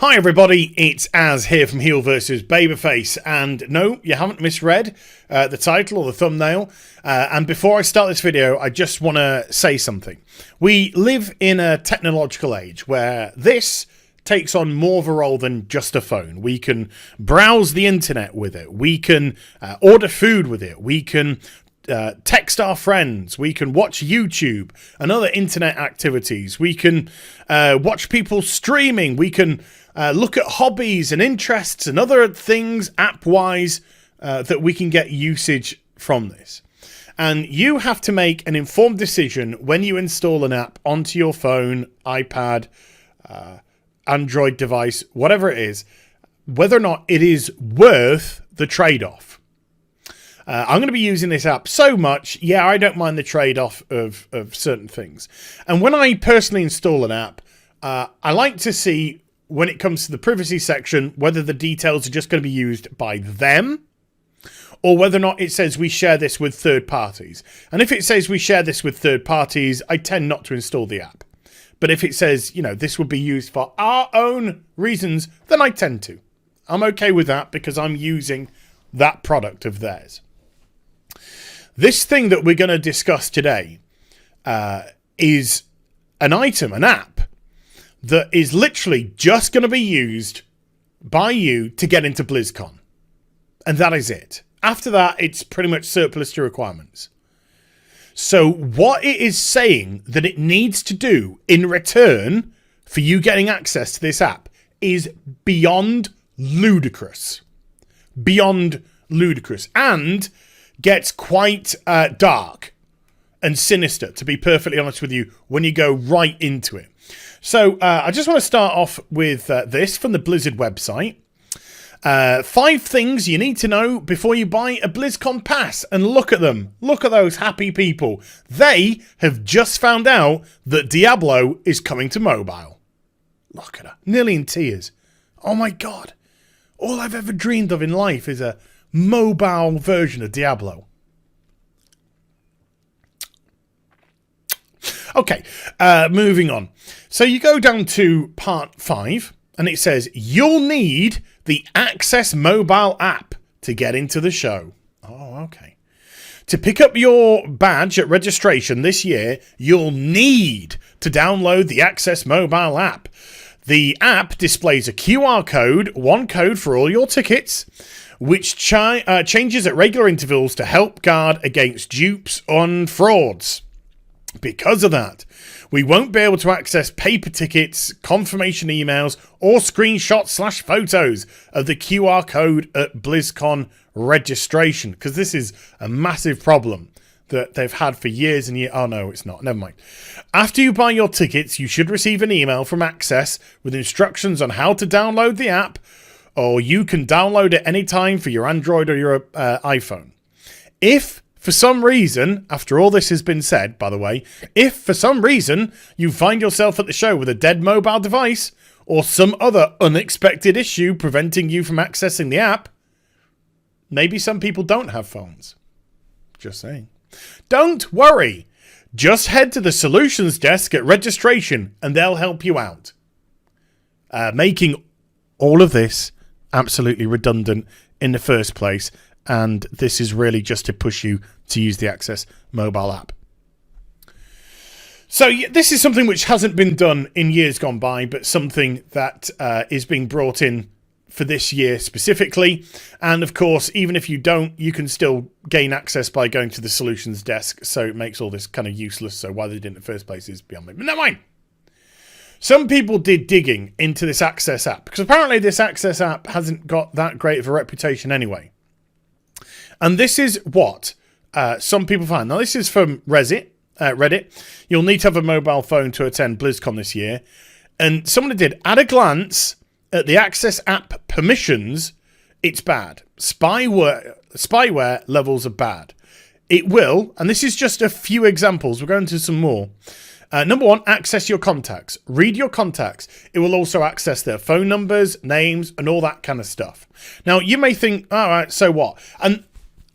Hi everybody, it's Az here from HeelvsBabyface, and no, you haven't misread the title or the thumbnail. And before I start this video, I just want to say something. We live in a technological age where this takes on more of a role than just a phone. We can browse the internet with it. We can order food with it. We can text our friends, we can watch YouTube and other internet activities, we can watch people streaming, we can look at hobbies and interests and other things app-wise that we can get usage from this. And you have to make an informed decision when you install an app onto your phone, iPad, Android device, whatever it is, whether or not it is worth the trade-off. I'm going to be using this app so much, yeah, I don't mind the trade-off of certain things. And when I personally install an app, I like to see, when it comes to the privacy section, whether the details are just going to be used by them, or whether or not it says we share this with third parties. And if it says we share this with third parties, I tend not to install the app. But if it says, you know, this would be used for our own reasons, then I tend to. I'm okay with that because I'm using that product of theirs. This thing that we're going to discuss today is an item, an app, that is literally just going to be used by you to get into BLIZZCON. And that is it. After that, it's pretty much surplus to requirements. So what it is saying that it needs to do in return for you getting access to this app is beyond ludicrous. Beyond ludicrous. And gets quite dark and sinister, to be perfectly honest with you, when you go right into it. So I just want to start off with this from the Blizzard website. 5 things you need to know before you buy a BlizzCon pass. And look at them. Look at those happy people. They have just found out that Diablo is coming to mobile. Look at her. Nearly in tears. Oh my God. All I've ever dreamed of in life is a mobile version of Diablo. Okay, moving on. So you go down to part 5 and it says you'll need the Access mobile app to get into the show. Oh, okay. To pick up your badge at registration this year, you'll need to download the Access mobile app. The app displays a QR code, one code for all your tickets, which changes at regular intervals to help guard against dupes and frauds. Because of that, we won't be able to access paper tickets, confirmation emails, or screenshots/photos of the QR code at BlizzCon registration, because this is a massive problem that they've had for years and years. Oh no, it's not. Never mind. After you buy your tickets, you should receive an email from Access with instructions on how to download the app, or you can download it anytime for your Android or your iPhone. If for some reason, after all this has been said, by the way, if for some reason you find yourself at the show with a dead mobile device or some other unexpected issue preventing you from accessing the app, maybe some people don't have phones. Just saying. Don't worry. Just head to the solutions desk at registration and they'll help you out. Making all of this absolutely redundant in the first place, and this is really just to push you to use the Access mobile app. So this is something which hasn't been done in years gone by, but something that is being brought in for this year specifically. And of course, even if you don't, you can still gain access by going to the solutions desk, so it makes all this kind of useless. So why they did it in the first place is beyond me, but never mind. Some people did digging into this Access app, because apparently this Access app hasn't got that great of a reputation anyway. And this is what some people find. Now, this is from Reddit. You'll need to have a mobile phone to attend BlizzCon this year. And someone did, at a glance at the Access app permissions, it's bad. Spyware levels are bad. It will, and this is just a few examples. We're going to some more. Number 1, access your contacts. Read your contacts. It will also access their phone numbers, names, and all that kind of stuff. Now, you may think, all right, so what? And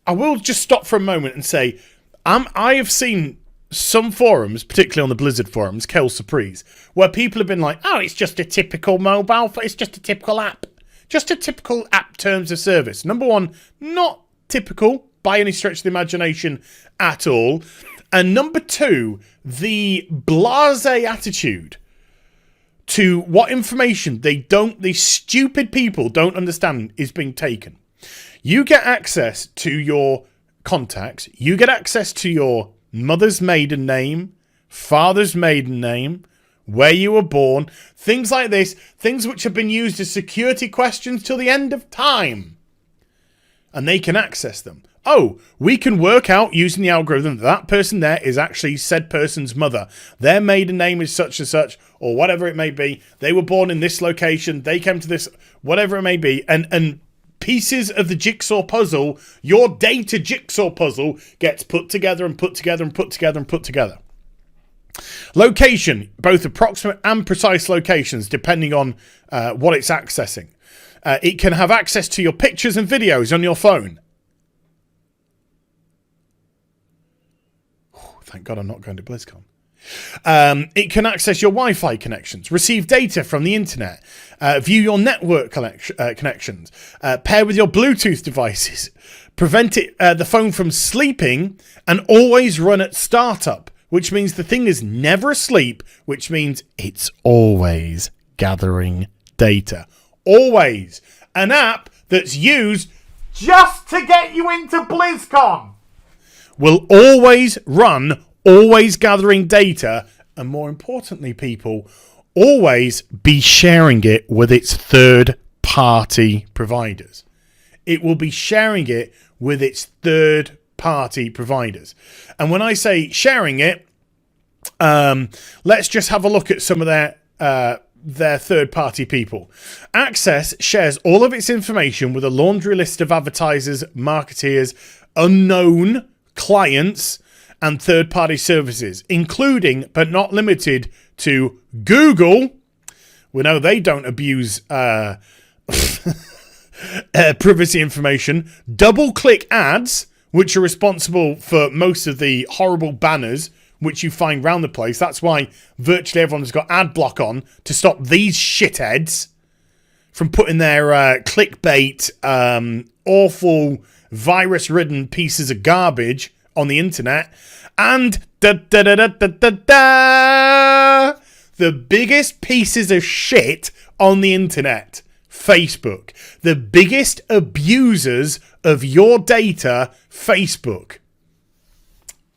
I will just stop for a moment and say, I have seen some forums, particularly on the Blizzard forums, Kel Surprise, where people have been like, oh, it's just a typical mobile, it's just a typical app. Just a typical app terms of service. Number one, not typical by any stretch of the imagination at all. And number two, the blasé attitude to what information these stupid people don't understand is being taken. You get access to your contacts. You get access to your mother's maiden name, father's maiden name, where you were born, things like this, things which have been used as security questions till the end of time. And they can access them. Oh, we can work out using the algorithm that person there is actually said person's mother. Their maiden name is such and such, or whatever it may be. They were born in this location. They came to this, whatever it may be. And pieces of the jigsaw puzzle, your data jigsaw puzzle, gets put together and put together and put together and put together. Location, both approximate and precise locations, depending on what it's accessing. It can have access to your pictures and videos on your phone. Thank God I'm not going to BlizzCon. It can access your Wi-Fi connections, receive data from the internet, view your network connections, pair with your Bluetooth devices, prevent the phone from sleeping, and always run at startup, which means the thing is never asleep, which means it's always gathering data. Always. An app that's used just to get you into BlizzCon will always run, always gathering data, and more importantly, people, always be sharing it with its third-party providers. It will be sharing it with its third-party providers. And when I say sharing it, let's just have a look at some of their third-party people. Access shares all of its information with a laundry list of advertisers, marketeers, unknown clients, and third-party services, including but not limited to Google. We know they don't abuse privacy information. Double-click ads, which are responsible for most of the horrible banners which you find around the place. That's why virtually everyone's got ad block on to stop these shitheads from putting their clickbait, awful, virus-ridden pieces of garbage on the internet. And the biggest pieces of shit on the internet, Facebook. The biggest abusers of your data, Facebook.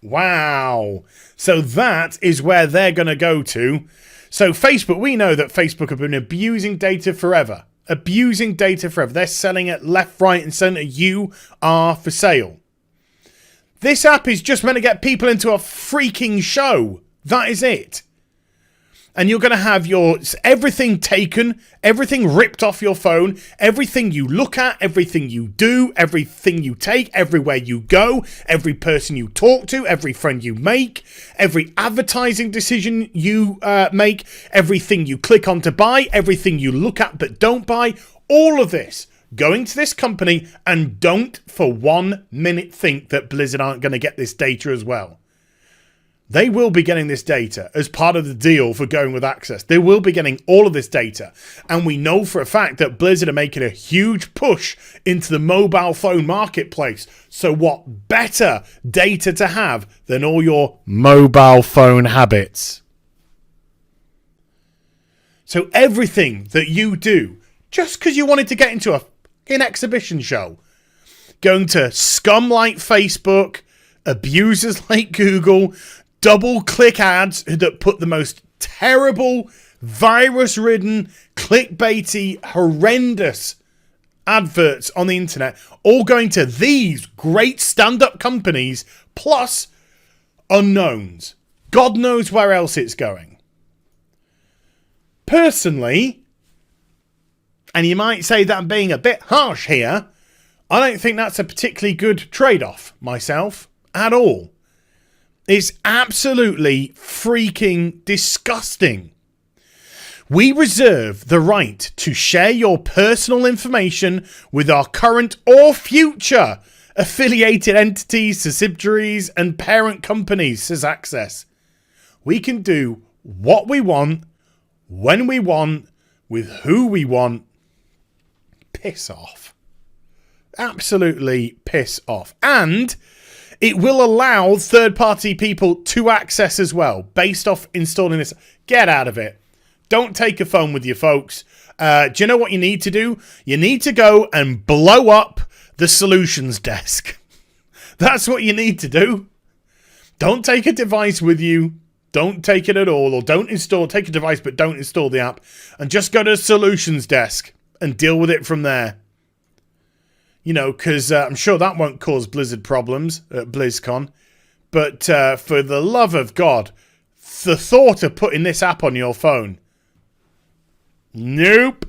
Wow. So that is where they're going to go to. So Facebook, we know that Facebook have been abusing data forever. Abusing data forever. They're selling it left, right, and centre. You are for sale. This app is just meant to get people into a freaking show. That is it. And you're going to have your everything taken, everything ripped off your phone, everything you look at, everything you do, everything you take, everywhere you go, every person you talk to, every friend you make, every advertising decision you make, everything you click on to buy, everything you look at but don't buy, all of this going to this company. And don't for 1 minute think that Blizzard aren't going to get this data as well. They will be getting this data as part of the deal for going with Access. They will be getting all of this data. And we know for a fact that Blizzard are making a huge push into the mobile phone marketplace. So what better data to have than all your mobile phone habits? So everything that you do, just because you wanted to get into an exhibition show, going to scum like Facebook, abusers like Google, double-click ads that put the most terrible, virus-ridden, clickbaity, horrendous adverts on the internet, all going to these great stand-up companies, plus unknowns. God knows where else it's going. Personally, and you might say that I'm being a bit harsh here, I don't think that's a particularly good trade-off myself at all. It's absolutely freaking disgusting. We reserve the right to share your personal information with our current or future affiliated entities, subsidiaries, and parent companies, says Access. We can do what we want, when we want, with who we want. Piss off. Absolutely piss off. And it will allow third-party people to access as well, based off installing this. Get out of it. Don't take a phone with you, folks. Do you know what you need to do? You need to go and blow up the solutions desk. That's what you need to do. Don't take a device with you. Don't take it at all. Or don't install. Take a device, but don't install the app. And just go to the solutions desk and deal with it from there. You know, because I'm sure that won't cause Blizzard problems at BLIZZCON. But for the love of God, the thought of putting this app on your phone. Nope.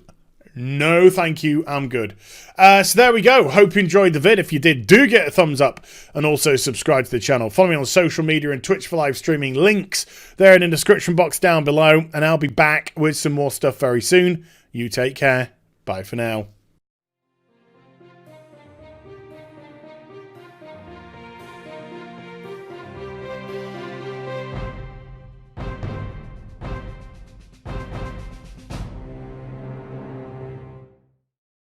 No, thank you. I'm good. So there we go. Hope you enjoyed the vid. If you did, do get a thumbs up and also subscribe to the channel. Follow me on social media and Twitch for live streaming. Links there in the description box down below. And I'll be back with some more stuff very soon. You take care. Bye for now.